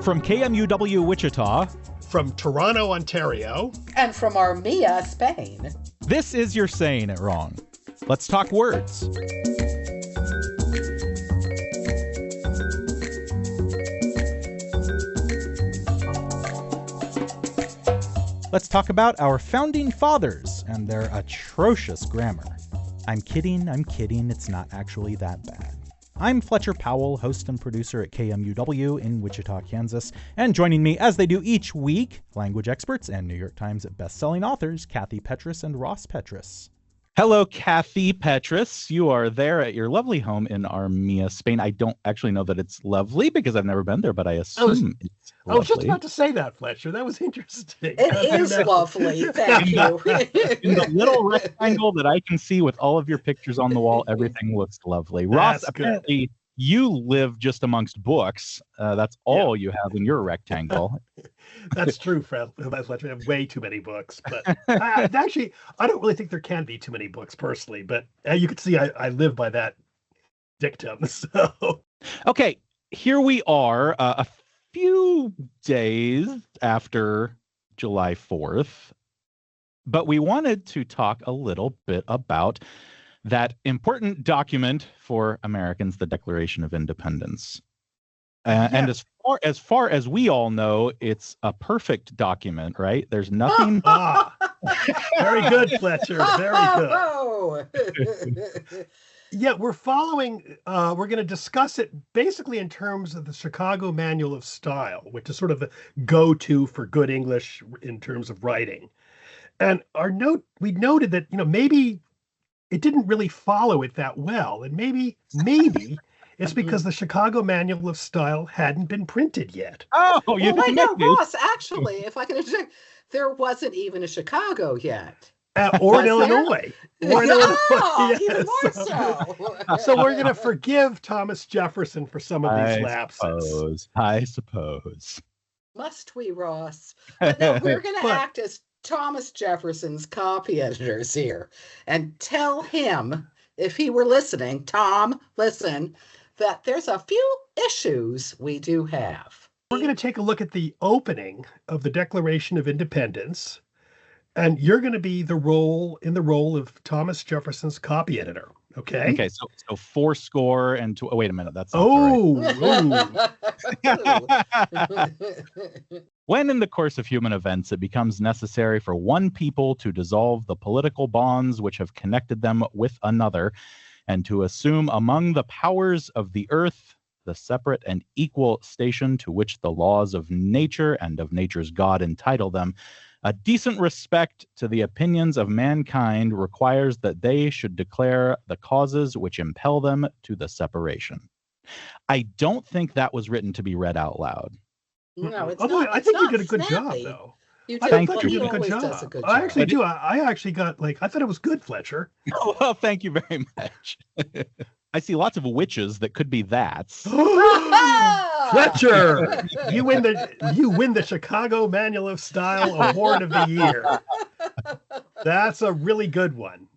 From KMUW Wichita, From Toronto, Ontario, and from Armia, Spain. This is You're Saying It Wrong. Let's talk words. Let's talk about our founding fathers and their atrocious grammar. I'm kidding, it's not actually that bad. I'm Fletcher Powell, host and producer at KMUW in Wichita, Kansas, and joining me, as they do each week, language experts and New York Times best-selling authors Kathy Petrus and Ross Petrus. Hello, Kathy Petrus. You are there at your lovely home in Armia, Spain. I don't actually know that it's lovely because I've never been there, but I assume it's lovely. I was just about to say that, Fletcher. That was interesting. It is lovely. Thank you. In the little rectangle that I can see with all of your pictures on the wall, everything looks lovely. Ross, apparently you live just amongst books. That's all you have in your rectangle. That's true, Fletcher. I have way too many books. But I don't really think there can be too many books personally. But you can see I live by that dictum. So okay, here we are a few days after July 4th. But we wanted to talk a little bit about that important document for Americans, the Declaration of Independence. And as far as we all know, it's a perfect document, right? There's nothing. Very good, Fletcher. Very good. Yeah, we're following. We're going to discuss it basically in terms of the Chicago Manual of Style, which is sort of the go-to for good English in terms of writing. And we noted that maybe it didn't really follow it that well, and maybe it's because the Chicago Manual of Style hadn't been printed yet. Oh, Ross, actually, if I can interject, there wasn't even a Chicago yet. Or in Illinois. Even more so. So we're going to forgive Thomas Jefferson for some of these lapses. I suppose. Must we, Ross? But no, we're going to act as Thomas Jefferson's copy editors here and tell him, if he were listening, Tom, listen, that there's a few issues we do have. We're going to take a look at the opening of the Declaration of Independence, and you're going to be in the role of Thomas Jefferson's copy editor. Okay. Okay. So 4 and 2. Oh, wait a minute. That's not right. When in the course of human events it becomes necessary for one people to dissolve the political bonds which have connected them with another, and to assume among the powers of the earth the separate and equal station to which the laws of nature and of nature's God entitle them, a decent respect to the opinions of mankind requires that they should declare the causes which impel them to the separation. I don't think that was written to be read out loud. No, it's not. I think you did a good job, though. Thank you. You did a good job. I actually do. I actually got I thought it was good, Fletcher. Oh, well, thank you very much. I see lots of witches that could be that's. Fletcher, you win the Chicago Manual of Style Award of the Year. That's a really good one.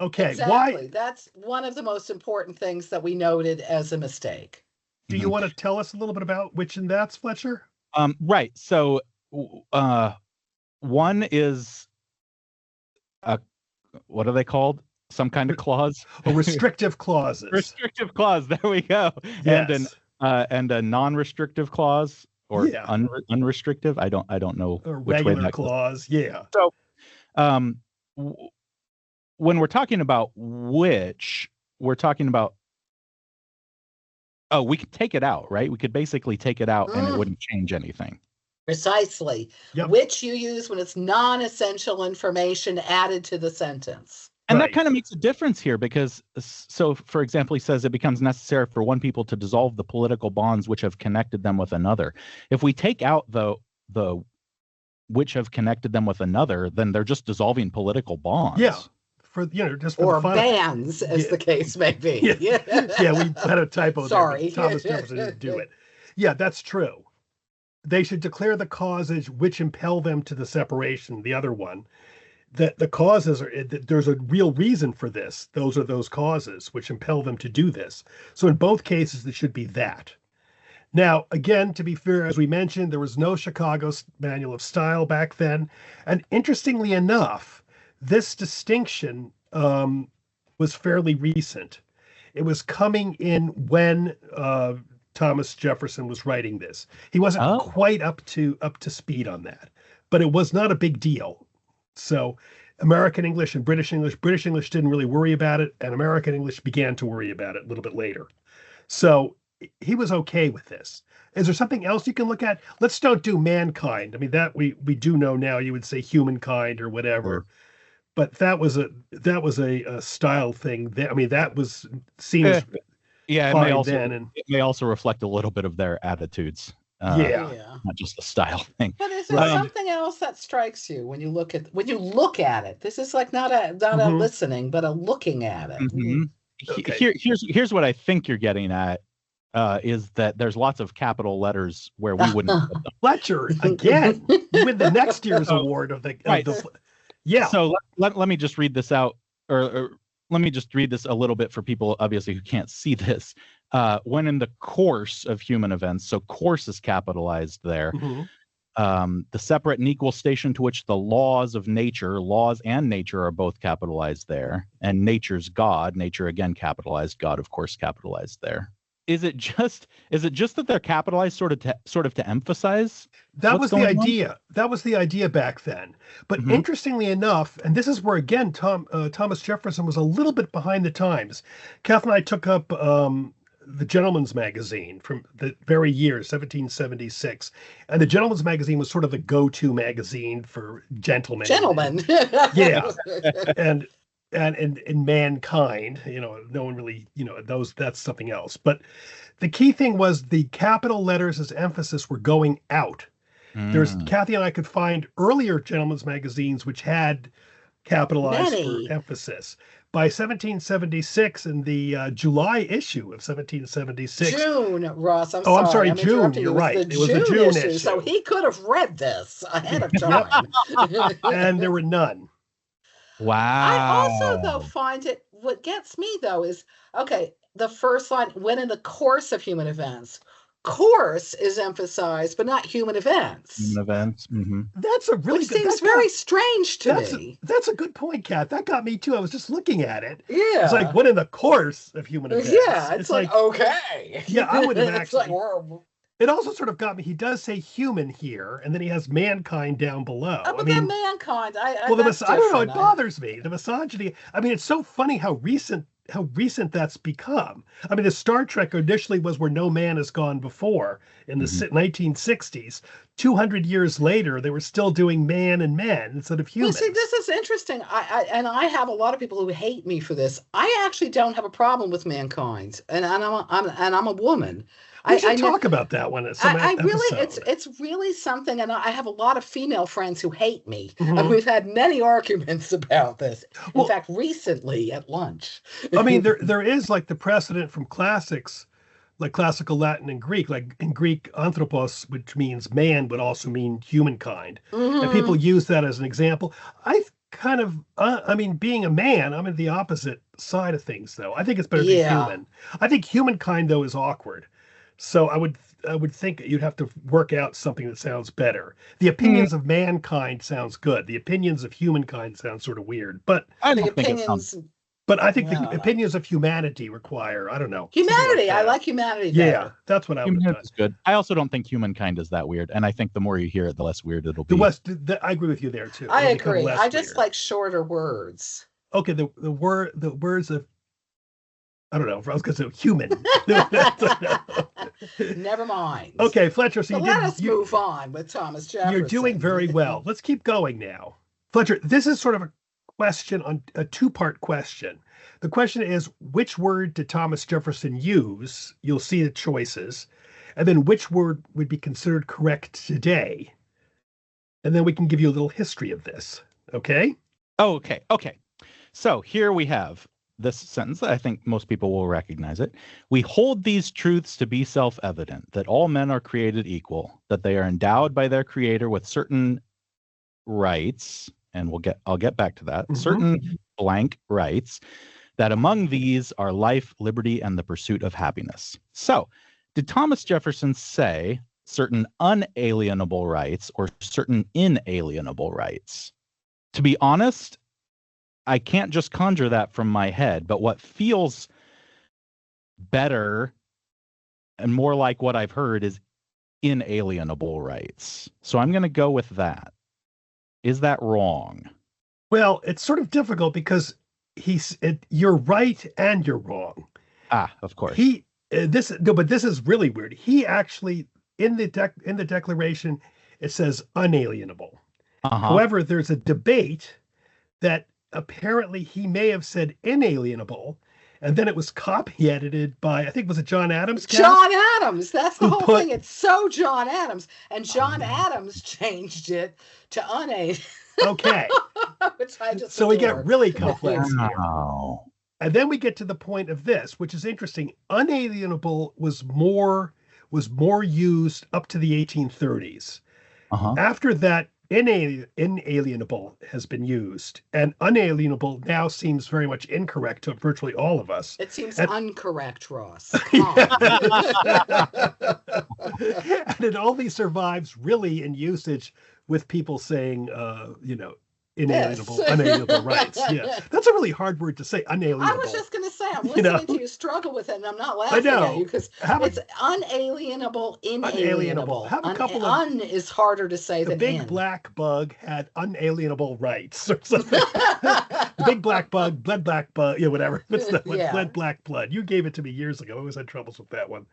Okay, exactly. Why? That's one of the most important things that we noted as a mistake. Do you want to tell us a little bit about which and that's, Fletcher? Right. So one is what are they called? Some kind of clause? Restrictive clauses. Restrictive clause. There we go. Yes. And a non-restrictive clause or unrestrictive. I don't know. A which regular way that clause. Goes. Yeah. So, when we're talking about which, we're talking about. Oh, we could take it out, right? We could basically take it out and it wouldn't change anything. Precisely. Yep. Which you use when it's non-essential information added to the sentence. And that kind of makes a difference here because, so for example, he says it becomes necessary for one people to dissolve the political bonds which have connected them with another. If we take out the which have connected them with another, then they're just dissolving political bonds. Yeah. Just for or the fun bands, as the case may be. Yeah, we had a typo Sorry. there. Thomas Jefferson didn't do it. Yeah, that's true. They should declare the causes which impel them to the separation, the other one. That the causes are, there's a real reason for this. Those are those causes which impel them to do this. So in both cases, it should be that. Now, again, to be fair, as we mentioned, there was no Chicago Manual of Style back then. And interestingly enough, this distinction was fairly recent. It was coming in when Thomas Jefferson was writing this. He wasn't quite up to speed on that, but it was not a big deal. So American English and British English didn't really worry about it, and American English began to worry about it a little bit later. So he was okay with this. Is there something else you can look at? Let's don't do mankind. I mean, that we do know now. You would say humankind or whatever, but that was a style thing. I mean, that was seen as it may also reflect a little bit of their attitudes. Not just the style thing. But is there something else that strikes you when you look at it? This is like not a listening, but a looking at it. Mm-hmm. Okay. Here's what I think you're getting at. Is that there's lots of capital letters where we wouldn't put them. Fletcher, again, with the next year's award of the yeah. So let me just read this out, or let me just read this a little bit for people obviously who can't see this. When in the course of human events, so course is capitalized there. Mm-hmm. The separate and equal station to which the laws of nature, laws and nature are both capitalized there, and nature's God, nature again capitalized, God of course capitalized there. Is it just that they're capitalized sort of to emphasize? That was the idea. That was the idea back then. But interestingly enough, and this is where again Thomas Jefferson was a little bit behind the times. Kath and I took up the Gentleman's Magazine from the very year 1776, and the Gentleman's Magazine was sort of the go-to magazine for gentlemen. Yeah, and in mankind, no one really, knows that's something else. But the key thing was the capital letters as emphasis were going out. There's Kathy and I could find earlier gentlemen's magazines which had capitalized for emphasis. By 1776, in the July issue of 1776. June, Ross. I'm sorry, June. You're right. It was the June issue. So he could have read this ahead of time. And there were none. Wow. I also, though, find it, what gets me, though, is, okay, the first line, when in the course of human events. Course is emphasized, but not human events. Human events. Mm-hmm. That's a really good... Which seems very strange to me. That's a good point, Kat. That got me, too. I was just looking at it. Yeah. It's like, when in the course of human events. Yeah, it's like, okay. Yeah, I would have actually... It also sort of got me. He does say human here, and then he has mankind down below. But then mankind. I don't know. It bothers me. The misogyny. I mean, it's so funny how recent that's become. I mean, the Star Trek initially was where no man has gone before in the 1960s. 200 years later, they were still doing man and men instead of human. Well, see, this is interesting. I have a lot of people who hate me for this. I actually don't have a problem with mankind, and I'm a woman. We should talk about that one. It's really something, and I have a lot of female friends who hate me, and we've had many arguments about this. In fact, recently at lunch. I mean, there is like the precedent from classics, like classical Latin and Greek. Like in Greek, anthropos, which means man, would also mean humankind, and people use that as an example. I kind of, being a man, I'm in the opposite side of things, though. I think it's better to be human. I think humankind, though, is awkward. So I would think you'd have to work out something that sounds better. The opinions of mankind sounds good. The opinions of humankind sound sort of weird. But I don't think it sounds. But I think the opinions of humanity require, I don't know. Humanity. I like humanity better. Yeah, that's what I would have done. Good. I also don't think humankind is that weird. And I think the more you hear it, the less weird it'll be. I agree with you there, too. I agree. I just like shorter words. Okay, the words of, I don't know. I was going to say human. Never mind. Okay, Fletcher. So let us move on with Thomas Jefferson. You're doing very well. Let's keep going now. Fletcher, this is sort of a question on a two-part question. The question is, which word did Thomas Jefferson use? You'll see the choices. And then which word would be considered correct today? And then we can give you a little history of this. Okay? Oh, okay. So here we have this sentence. I think most people will recognize it. We hold these truths to be self-evident, that all men are created equal, that they are endowed by their creator with certain rights, and I'll get back to that, certain blank rights, that among these are life, liberty, and the pursuit of happiness. So Did Thomas Jefferson say certain unalienable rights or certain inalienable rights? To be honest, I can't just conjure that from my head, but what feels better and more like what I've heard is inalienable rights. So I'm going to go with that. Is that wrong? Well, it's sort of difficult because you're right and you're wrong. Of course. But this is really weird. He actually in the Declaration it says unalienable. However, there's a debate that apparently he may have said inalienable, and then it was copy edited by, I think, was it John Adams? John Adams. That's the whole thing. It's so John Adams, and John Adams changed it to unalienable. Okay. Which I just so adore. We get really complex here. Wow. And then we get to the point of this, which is interesting. Unalienable was more used up to the 1830s. After that, inalienable has been used, and unalienable now seems very much incorrect to virtually all of us. It seems uncorrect, Ross. And it only survives really in usage with people saying, inalienable, unalienable rights. Yeah, that's a really hard word to say, unalienable. I was just going to say, I'm listening to you struggle with it, and I'm not laughing at you because it's unalienable, inalienable. Have a couple of is harder to say than big black bug had unalienable rights or something. The big black bug, blood black bug, whatever. What's that one? Yeah. Blood black blood. You gave it to me years ago. I always had troubles with that one.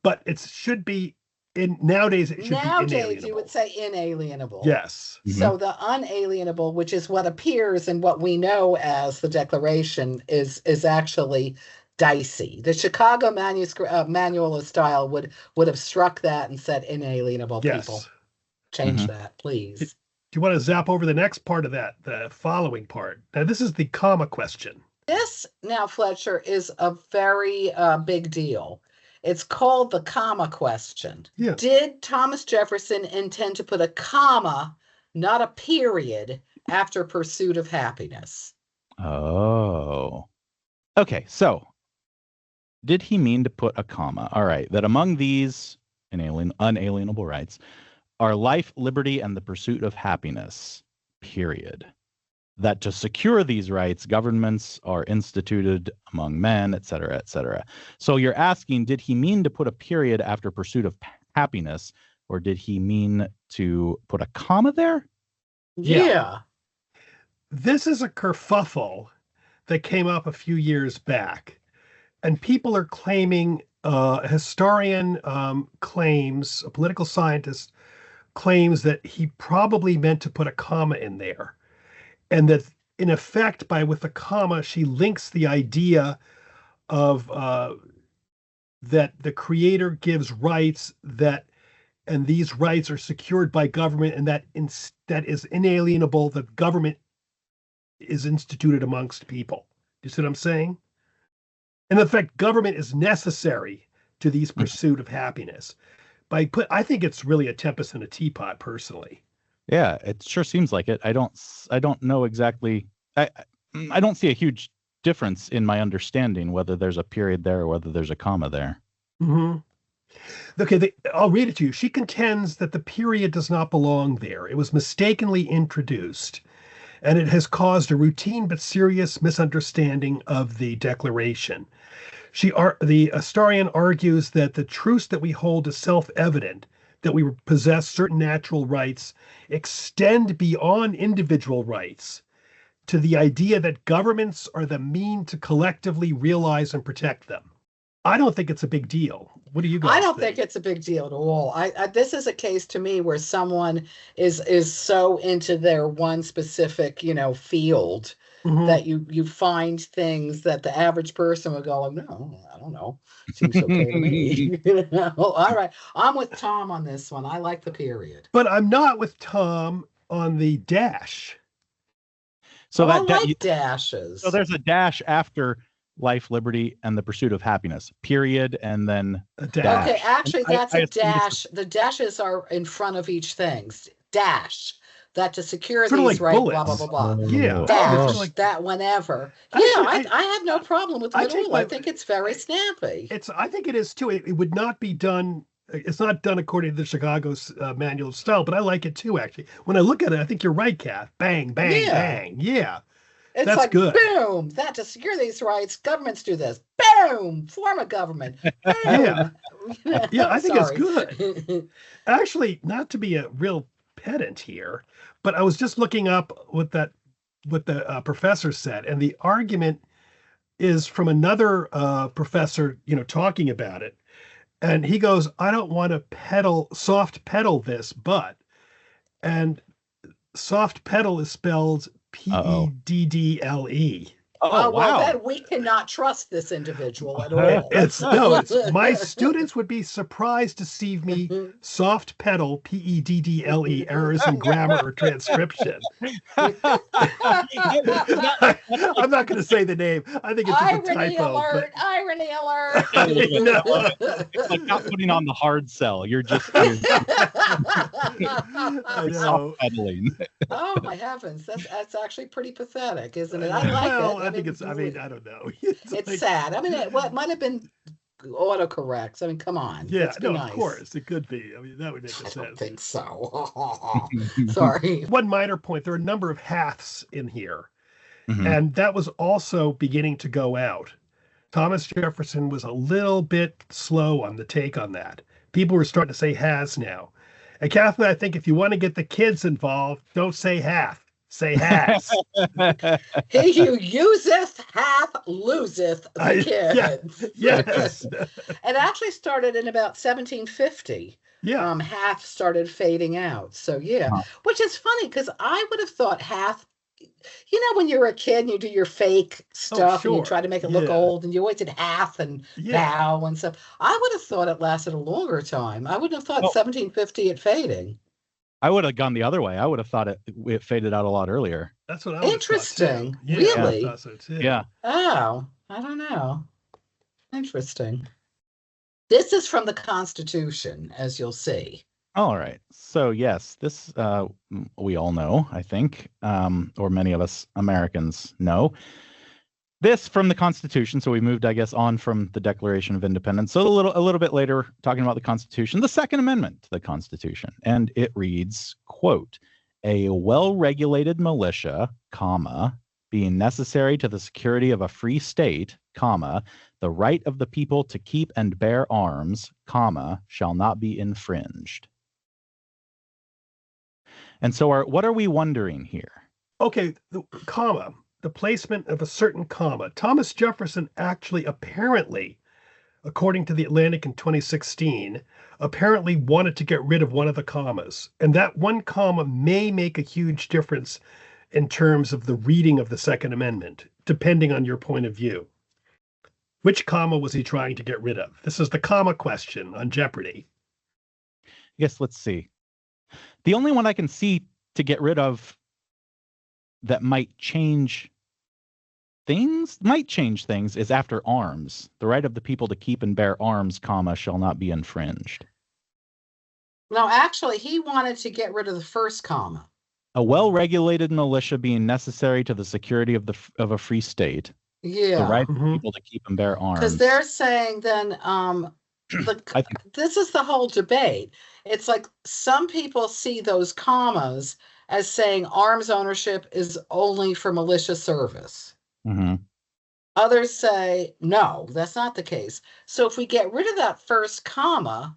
But it should be. Nowadays, it should be inalienable. You would say inalienable. Yes. So the unalienable, which is what appears in what we know as the Declaration, is actually dicey. The Chicago Manual of Style would have struck that and said inalienable people. Change that, please. Do you want to zap over the next part of that, the following part? Now, this is the comma question. This, now, Fletcher, is a very big deal. It's called the comma question. Yeah. Did Thomas Jefferson intend to put a comma, not a period, after pursuit of happiness? Oh. Okay, so did he mean to put a comma? All right, that among these unalienable rights are life, liberty, and the pursuit of happiness, period. That to secure these rights, governments are instituted among men, et cetera, et cetera. So you're asking, did he mean to put a period after pursuit of happiness, or did he mean to put a comma there? Yeah. This is a kerfuffle that came up a few years back, and people are claiming, a historian claims, a political scientist claims that he probably meant to put a comma in there. And that, in effect, with a comma, she links the idea of that the creator gives rights and these rights are secured by government, and that is inalienable. That government is instituted amongst people. Do you see what I'm saying? And in fact, government is necessary to these pursuit of happiness. I think it's really a tempest in a teapot, personally. Yeah, it sure seems like it. I don't know exactly. I don't see a huge difference in my understanding whether there's a period there or whether there's a comma there. Okay, I'll read it to you. She contends that the period does not belong there. It was mistakenly introduced, and it has caused a routine but serious misunderstanding of the Declaration. The historian argues that the truths that we hold as self-evident, that we possess certain natural rights, extend beyond individual rights to the idea that governments are the mean to collectively realize and protect them. I don't think it's a big deal. What do you guys think? I don't think it's a big deal at all. This is a case to me where someone is so into their one specific, field that you find things that the average person would go, no, I don't know. Seems okay to me. All right. I'm with Tom on this one. I like the period. But I'm not with Tom on the dash. So I like dashes. So there's a dash after life, liberty, and the pursuit of happiness, period, and then a dash. Okay, actually, that's a dash. The dashes are in front of each thing. Dash. that to secure sort of these like rights, bullets. blah, blah, blah, blah. Yeah. That whenever. Actually, I have no problem with them at all. I think it's very snappy. I think it is too. It would not be done. It's not done according to the Chicago manual of style, but I like it too, actually. When I look at it, I think you're right, Kath. Bang, bang, bang. Yeah. It's that's like, good. Boom, that to secure these rights, governments do this. Boom, form a government. Boom. Yeah. Yeah, I think it's good. Actually, not to be a real pedant here, but I was just looking up what the professor said, and the argument is from another professor, talking about it. And he goes, I don't want to soft pedal this, and soft pedal is spelled Peddle. Oh, wow. Well, then we cannot trust this individual at all. It's my students would be surprised to see me soft pedal Peddle errors in grammar or transcription. I'm not going to say the name. I think it's just a typo. Irony alert! It's like not putting on the hard sell. You're just soft pedaling. Oh my heavens, that's actually pretty pathetic, isn't it? I like it. I don't know. It's sad. I mean, it might have been autocorrects. I mean, come on. Yeah, no, nice. Of course. It could be. I mean, that would make sense. I don't think so. Sorry. One minor point. There are a number of haths in here. Mm-hmm. And that was also beginning to go out. Thomas Jefferson was a little bit slow on the take on that. People were starting to say has now. And Kathleen, I think if you want to get the kids involved, don't say hath. Say has. He who useth hath loseth the kids. Yes. It actually started in about 1750. Yeah. Hath started fading out. So which is funny because I would have thought hath. When you're a kid and you do your fake stuff and you try to make it look old and you always did hath and thou and stuff. I would have thought it lasted a longer time. I wouldn't have thought 1750 it fading. I would have gone the other way. I would have thought it faded out a lot earlier. That's what I was interesting. Yeah, really? I so too. Yeah. Oh, I don't know. Interesting. This is from the Constitution, as you'll see. All right. So yes, this we all know, I think, or many of us Americans know. This from the Constitution. So we moved, I guess, on from the Declaration of Independence. So a little bit later, talking about the Constitution, the Second Amendment to the Constitution. And it reads, quote, a well-regulated militia, comma, being necessary to the security of a free state, comma, the right of the people to keep and bear arms, comma, shall not be infringed. And so what are we wondering here? Okay, the comma. The placement of a certain comma. Thomas Jefferson actually apparently, according to the Atlantic in 2016, apparently wanted to get rid of one of the commas. And that one comma may make a huge difference in terms of the reading of the Second Amendment, depending on your point of view. Which comma was he trying to get rid of? This is the comma question on Jeopardy. Yes, let's see. The only one I can see to get rid of that might change things is after arms. The right of the people to keep and bear arms, comma, shall not be infringed. No, actually, he wanted to get rid of the first comma. A well-regulated militia being necessary to the security of a free state. Yeah. The right of the people to keep and bear arms. Because they're saying then this is the whole debate. It's like some people see those commas as saying arms ownership is only for militia service. Mm-hmm. Others say, no, that's not the case. So if we get rid of that first comma,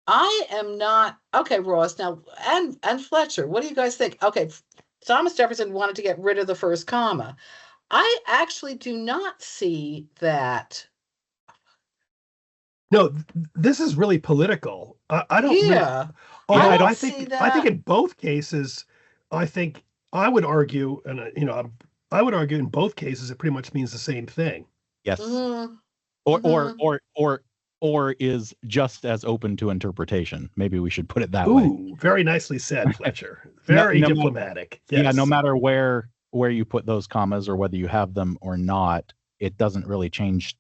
I am not... Okay, Ross, now, and Fletcher, what do you guys think? Okay, Thomas Jefferson wanted to get rid of the first comma. I actually do not see that... No, this is really political. I don't... Yeah. I think in both cases... I would argue, and I would argue in both cases it pretty much means the same thing. Yes. Mm-hmm. Or is just as open to interpretation. Maybe we should put it that way. Ooh, very nicely said, Fletcher. Very diplomatic. Yes. Yeah, no matter where you put those commas or whether you have them or not, it doesn't really change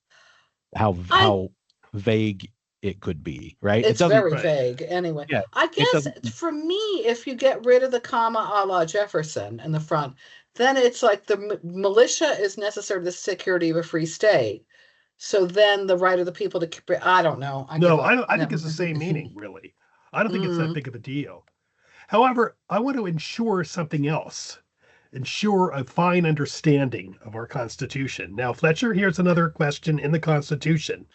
how vague it could be, right? It's very vague. Anyway, yeah, I guess for me, if you get rid of the comma a la Jefferson in the front, then it's like the militia is necessary to the security of a free state. So then the right of the people to, I don't know. I think it's the same meaning, really. I don't think it's that big of a deal. However, I want to ensure something else. Ensure a fine understanding of our Constitution. Now, Fletcher, here's another question in the Constitution.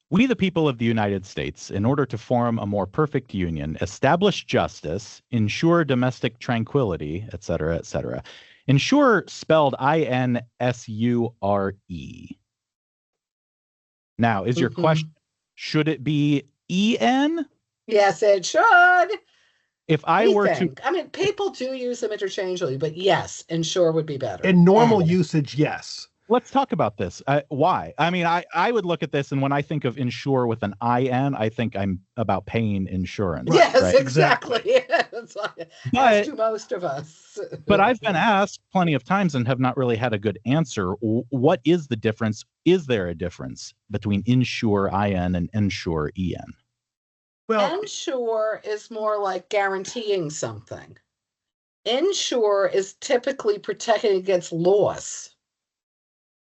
We, the people of the United States, in order to form a more perfect union, establish justice, ensure domestic tranquility, etc., etc. Ensure spelled INSURE. Now, is your question, should it be EN? Yes, it should. If I were to, I mean, people do use them interchangeably, but yes, ensure would be better. In normal usage, yes. Let's talk about this. Why? I mean, I would look at this, and when I think of insure with an IN, I think I'm about paying insurance. Yes, right? Exactly. As do most of us. But I've been asked plenty of times and have not really had a good answer. What is the difference? Is there a difference between insure IN and insure EN? Well, insure is more like guaranteeing something. Insure is typically protecting against loss.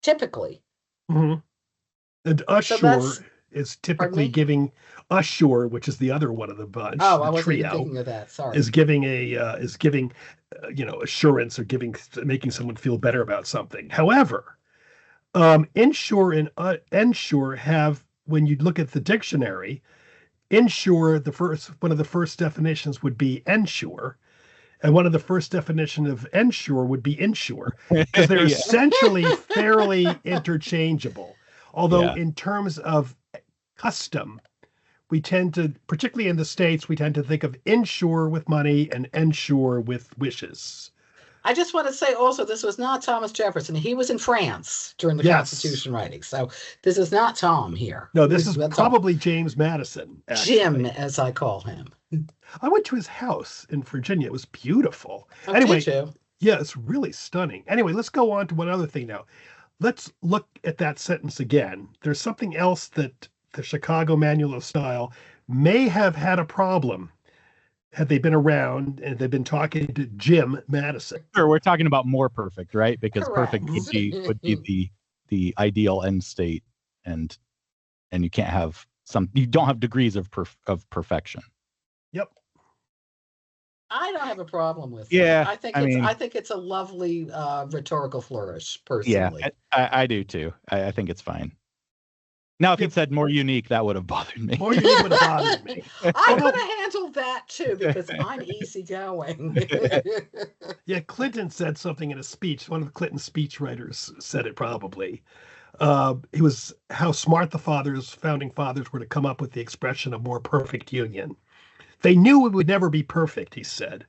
Typically. Mm-hmm. And assure is typically giving assure, which is the other one of the bunch. Oh, I wasn't even thinking of that. Sorry. Is giving assurance or making someone feel better about something. However, insure and ensure have, when you look at the dictionary, insure, one of the first definitions would be ensure, and one of the first definitions of ensure would be insure, because they're essentially fairly interchangeable. Although in terms of custom, we tend to, particularly in the States, we tend to think of insure with money and ensure with wishes. I just want to say also, this was not Thomas Jefferson. He was in France during the Constitution writing. So this is not Tom here. No, this is probably James Madison. Actually. Jim, as I call him. I went to his house in Virginia. It was beautiful. Oh, anyway, did you? Yeah, it's really stunning. Anyway, let's go on to one other thing now. Let's look at that sentence again. There's something else that the Chicago Manual of Style may have had a problem had they been around and they've been talking to Jim Madison. Sure, we're talking about more perfect, right? Because perfect would be the ideal end state, and you can't have you don't have degrees of perfection. Yep. I don't have a problem with it. I think it's a lovely rhetorical flourish, personally. Yeah, I do too. I think it's fine. Now, if he'd said more unique, that would have bothered me. More unique would have bothered me. I could have handled that too, because I'm easygoing. Yeah, Clinton said something in a speech. One of the Clinton speechwriters said it probably. It was how smart the founding fathers were to come up with the expression of more perfect union. They knew we would never be perfect, he said,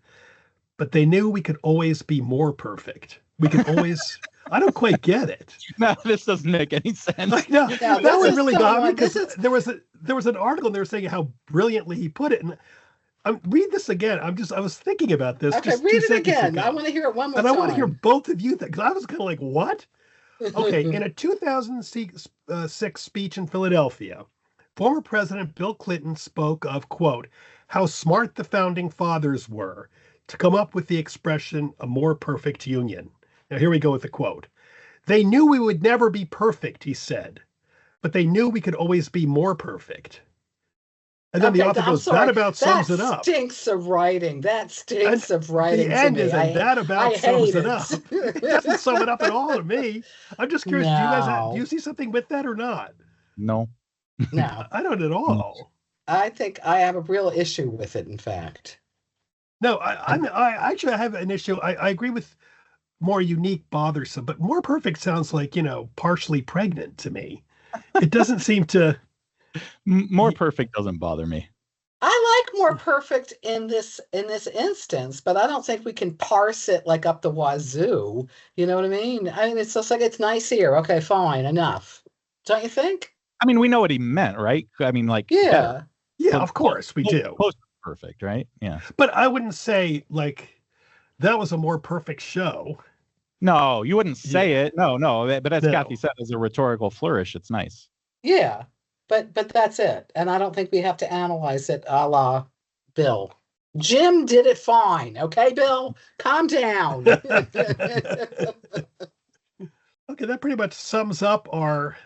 but they knew we could always be more perfect. We could always... I don't quite get it. No, this doesn't make any sense. No, that one really got me, because there was an article and they were saying how brilliantly he put it. And read this again. I was thinking about this. Okay, read it again. I want to hear it one more time. And I want to hear both of you think, because I was kind of like, what? Okay, in a 2006 speech in Philadelphia, former President Bill Clinton spoke of, quote, how smart the founding fathers were to come up with the expression a more perfect union. Now, here we go with the quote. They knew we would never be perfect, he said, but they knew we could always be more perfect. And then the author goes, that about sums it up. That stinks of writing. That stinks of writing. The end is, and that about sums it up. It doesn't sum it up at all to me. I'm just curious, do you see something with that or not? No. No. I don't at all. I think I have a real issue with it, in fact. No, I actually have an issue. I agree with more unique, bothersome, but more perfect sounds like, partially pregnant to me. It doesn't seem to. More perfect doesn't bother me. I like more perfect in this instance, but I don't think we can parse it like up the wazoo. You know what I mean? I mean, it's just like, it's nice here. Okay, fine, enough. Don't you think? I mean, we know what he meant, right? I mean, like, yeah, of course we do. Close to perfect, right? Yeah. But I wouldn't say like that was a more perfect show. No, you wouldn't say it. No. But as Kathy said, as a rhetorical flourish, it's nice. Yeah. But that's it. And I don't think we have to analyze it a la Bill. Jim did it fine. Okay, Bill? Calm down. Okay, that pretty much sums up our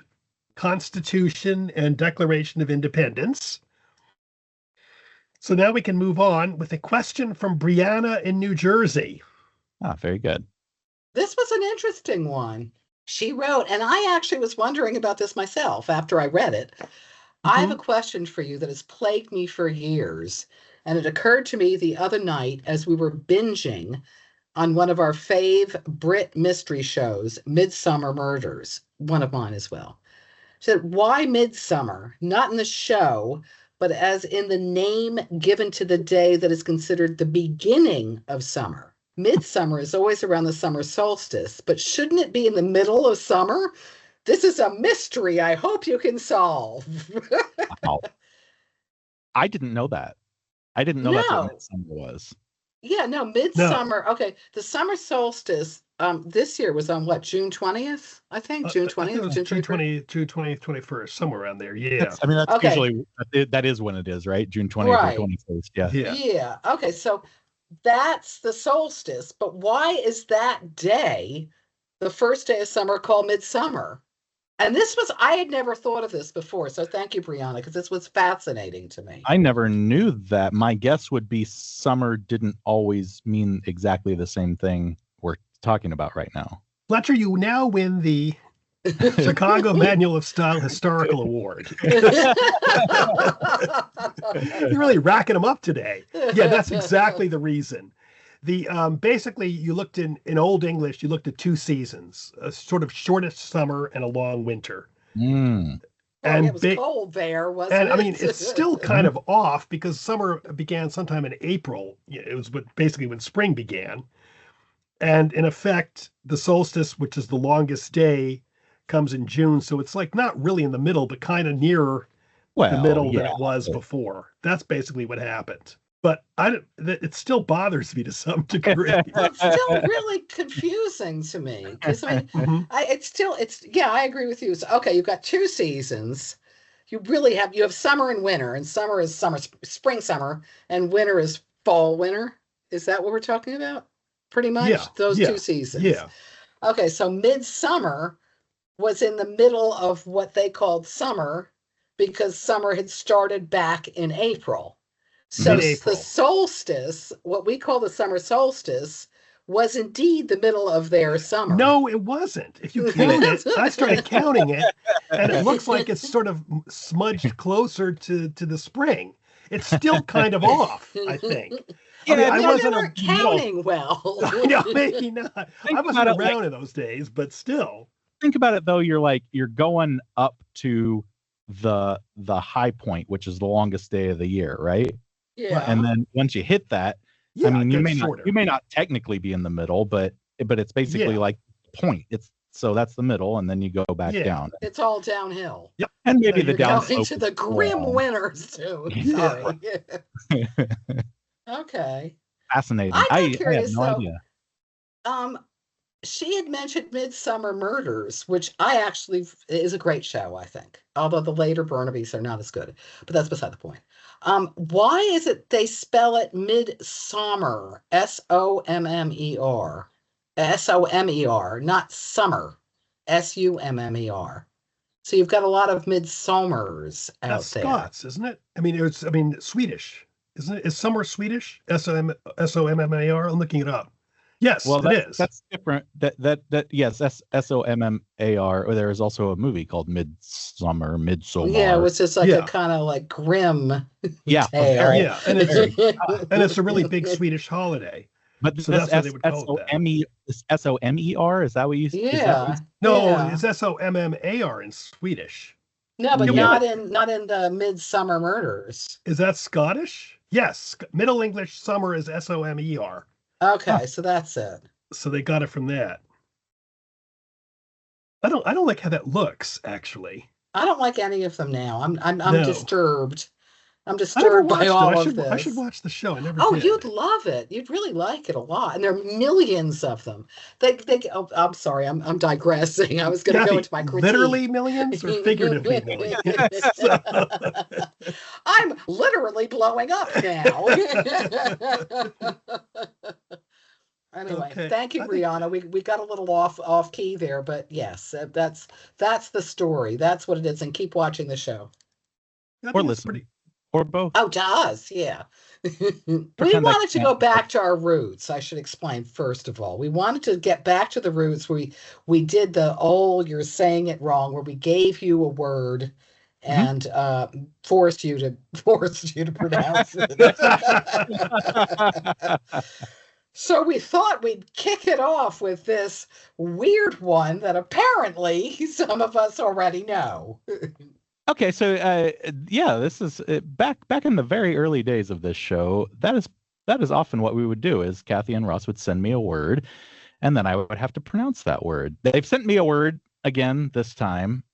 Constitution and Declaration of Independence. So now we can move on with a question from Brianna in New Jersey. Very good. This was an interesting one. She wrote, and I actually was wondering about this myself after I read it. I have a question for you that has plagued me for years. And it occurred to me the other night as we were binging on one of our fave Brit mystery shows, Midsummer Murders, one of mine as well. She said, why midsummer? Not in the show, but as in the name given to the day that is considered the beginning of summer. Midsummer is always around the summer solstice, but shouldn't it be in the middle of summer? This is a mystery I hope you can solve. Wow. I didn't know that. I didn't know that's what midsummer was. Yeah, no, midsummer. No. Okay, the summer solstice this year was on what, June 20th? I think June 20th, June 20th, 21st, somewhere around there. Yeah. That's usually that is when it is, right? June 20th or 21st. Yeah. Yeah. Okay, so that's the solstice, but why is that day, the first day of summer, called midsummer? And I had never thought of this before. So thank you, Brianna, because this was fascinating to me. I never knew that. My guess would be summer didn't always mean exactly the same thing we're talking about right now. Fletcher, you now win the Chicago Manual of Style Historical Award. You're really racking them up today. Yeah, that's exactly the reason. The basically, you looked in Old English, you looked at two seasons, a sort of shortest summer and a long winter. Mm. And it was cold there, wasn't it? And I mean, it's still kind of off because summer began sometime in April. It was basically when spring began. And in effect, the solstice, which is the longest day, comes in June. So it's like not really in the middle, but kind of nearer the middle than it was before. That's basically what happened. But it still bothers me to some degree. It's still really confusing to me because I mean, I agree with you. So, okay, you've got two seasons. You have summer and winter, and summer is spring, summer, and winter is fall, winter. Is that what we're talking about? Pretty much those two seasons. Yeah. Okay, so midsummer was in the middle of what they called summer because summer had started back in April. So the solstice, what we call the summer solstice, was indeed the middle of their summer. No, it wasn't. If you count it, I started counting it, and it looks like it's sort of smudged closer to the spring. It's still kind of off, I think. I wasn't counting well. No, maybe not. I wasn't around in those days, but still. Think about it though. You're going up to the high point, which is the longest day of the year, right? Yeah. And then once you hit that, I mean, you may not technically be in the middle, but it's basically like point. So that's the middle, and then you go back down. It's all downhill. Yep. And maybe the down going to the grim winters too. Sorry. Okay. Fascinating. I'm curious, I had no idea. She had mentioned Midsummer Murders, which is a great show, I think. Although the later Burnabys are not as good, but that's beside the point. Why is it they spell it midsummer, SOMMER, SOMER, not summer, SUMMER? So you've got a lot of midsummers out That's there. Scots, isn't it? I mean, Swedish, isn't it? Is summer Swedish? SOMMAR. I'm looking it up. Yes, well, it is. That's different. Yes, SOMMAR. There is also a movie called Midsommar. Yeah, which is like a kind of like grim tale. And it's a really big Swedish holiday. But so that's what they would call it. SOMER. Is that what you? Yeah. No, it's SOMMAR in Swedish. No, but not in the Midsummer Murders. Is that Scottish? Yes, Middle English summer is SOMER. Okay, so that's it. So they got it from that. I don't like how that looks, actually. I don't like any of them now. I'm disturbed. I'm disturbed by all of this. I should watch the show. I never did. You'd love it. You'd really like it a lot. And there are millions of them. I'm sorry. I'm digressing. I was going to go into my critique. Literally millions or figuratively millions? I'm literally blowing up now. Anyway, thank you, Brianna. We got a little off key there, but yes, that's the story. That's what it is. And keep watching the show. Or listen. Or both. Oh, to us, yeah. We wanted to go back to our roots. I should explain first of all. We wanted to get back to the roots. We did the you're saying it wrong, where we gave you a word and forced you to pronounce it. So we thought we'd kick it off with this weird one that apparently some of us already know. Okay, so this is back in the very early days of this show. That is often what we would do. Is Kathy and Ross would send me a word, and then I would have to pronounce that word. They've sent me a word again this time.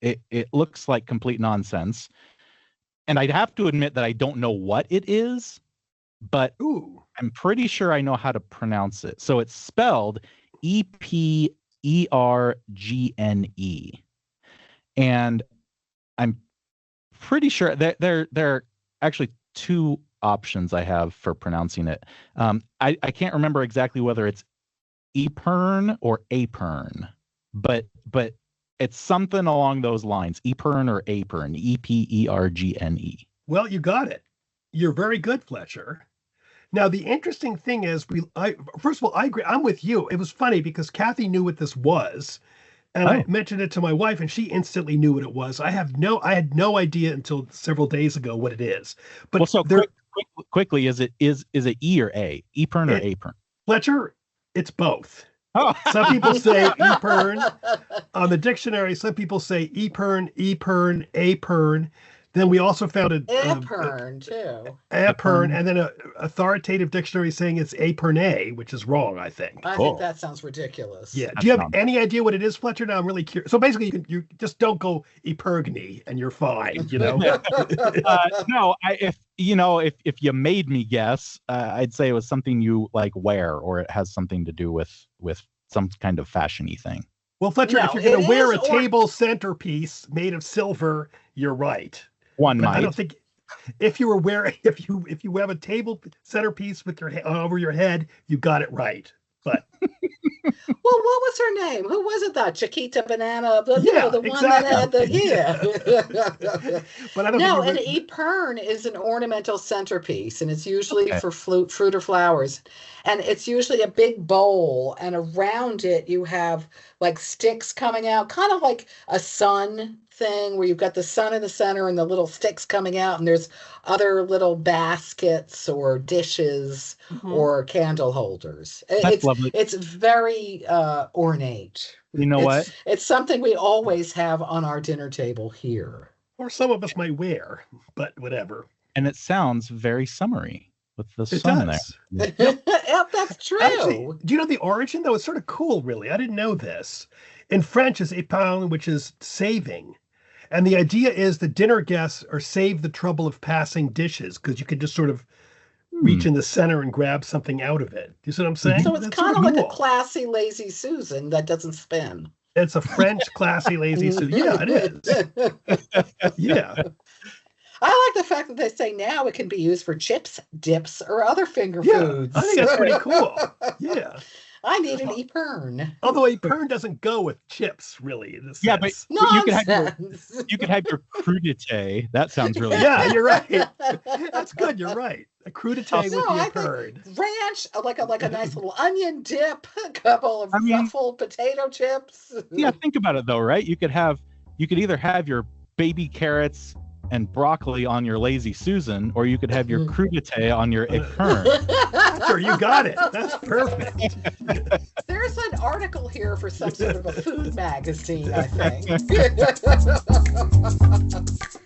It looks like complete nonsense, and I'd have to admit that I don't know what it is, but I'm pretty sure I know how to pronounce it. So it's spelled EPERGNE, and I'm pretty sure that there are actually two options I have for pronouncing it. I can't remember exactly whether it's Epern or Apern, but it's something along those lines. Epern or Apern, EPERGNE. Well, you got it. You're very good, Fletcher. Now, the interesting thing is, first of all, I agree. I'm with you. It was funny because Kathy knew what this was. And I mentioned it to my wife, and she instantly knew what it was. I had no idea until several days ago what it is. But quickly, is it E or A? Epern or Apern? Fletcher, it's both. Oh. Some people say Epern. On the dictionary, some people say Epern, Apern. Then we also found Apern too. Apern, and then an authoritative dictionary saying it's Apernay, which is wrong, I think. I think that sounds ridiculous. Yeah. Do you have any idea what it is, Fletcher? Now I'm really curious. So basically, you just don't go Epergny, and you're fine. You know. No, if you made me guess, I'd say it was something you like wear, or it has something to do with some kind of fashion-y thing. Well, Fletcher, if you're going to wear a table centerpiece made of silver, you're right. One might. I don't think if you have a table centerpiece with your over your head, you got it right. But well, what was her name? Who was it? That Chiquita Banana, the one that had the But I don't know. An Epern is an ornamental centerpiece, and it's usually for fruit or flowers, and it's usually a big bowl, and around it you have like sticks coming out, kind of like a sun thing where you've got the sun in the center and the little sticks coming out, and there's other little baskets or dishes or candle holders. That's lovely. It's very ornate. You know what? It's something we always have on our dinner table here. Or some of us might wear, but whatever. And it sounds very summery with the sun there. Yep, that's true. Actually, do you know the origin, though? It's sort of cool, really. I didn't know this. In French, it's épargne, which is saving. And the idea is the dinner guests are saved the trouble of passing dishes because you can just sort of reach in the center and grab something out of it. Do you see what I'm saying? So it's kind of like a classy Lazy Susan that doesn't spin. It's a French classy Lazy Susan. Yeah, it is. Yeah. I like the fact that they say now it can be used for chips, dips, or other finger foods. I think that's pretty cool. Yeah. I need an Epern. Although Epern doesn't go with chips, really. In this sense. But you could have your crudité. That sounds really good. Yeah, you're right. That's good. You're right. A crudité with the Epern. Ranch, like a nice little onion dip, a couple of ruffled potato chips. Yeah, think about it though, right? You could either have your baby carrots and broccoli on your Lazy Susan, or you could have your crudité on your Epern. Sure, you got it. That's perfect. There's an article here for some sort of a food magazine, I think.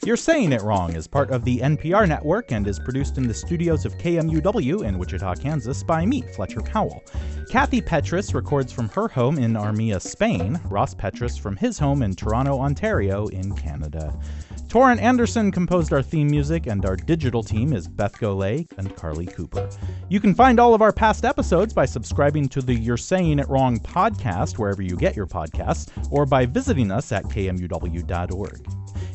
You're Saying It Wrong is part of the NPR network and is produced in the studios of KMUW in Wichita, Kansas by me, Fletcher Powell. Kathy Petrus records from her home in Armia, Spain. Ross Petrus from his home in Toronto, Ontario in Canada. Torrin Anderson composed our theme music, and our digital team is Beth Golay and Carly Cooper. You can find all of our past episodes by subscribing to the You're Saying It Wrong podcast wherever you get your podcasts, or by visiting us at kmuw.org.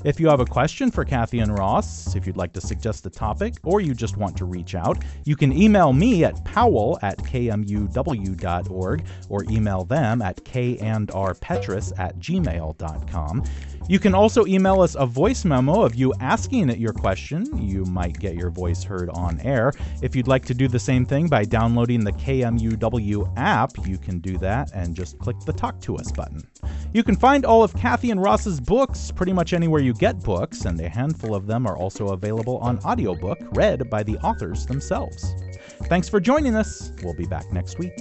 If you have a question for Kathy and Ross, if you'd like to suggest a topic, or you just want to reach out, you can email me at powell@kmuw.org or email them at kandrpetrus@gmail.com. You can also email us a voice memo of you asking it your question. You might get your voice heard on air. If you'd like to do the same thing by downloading the KMUW app, you can do that and just click the Talk to Us button. You can find all of Kathy and Ross's books pretty much anywhere you get books, and a handful of them are also available on audiobook read by the authors themselves. Thanks for joining us. We'll be back next week.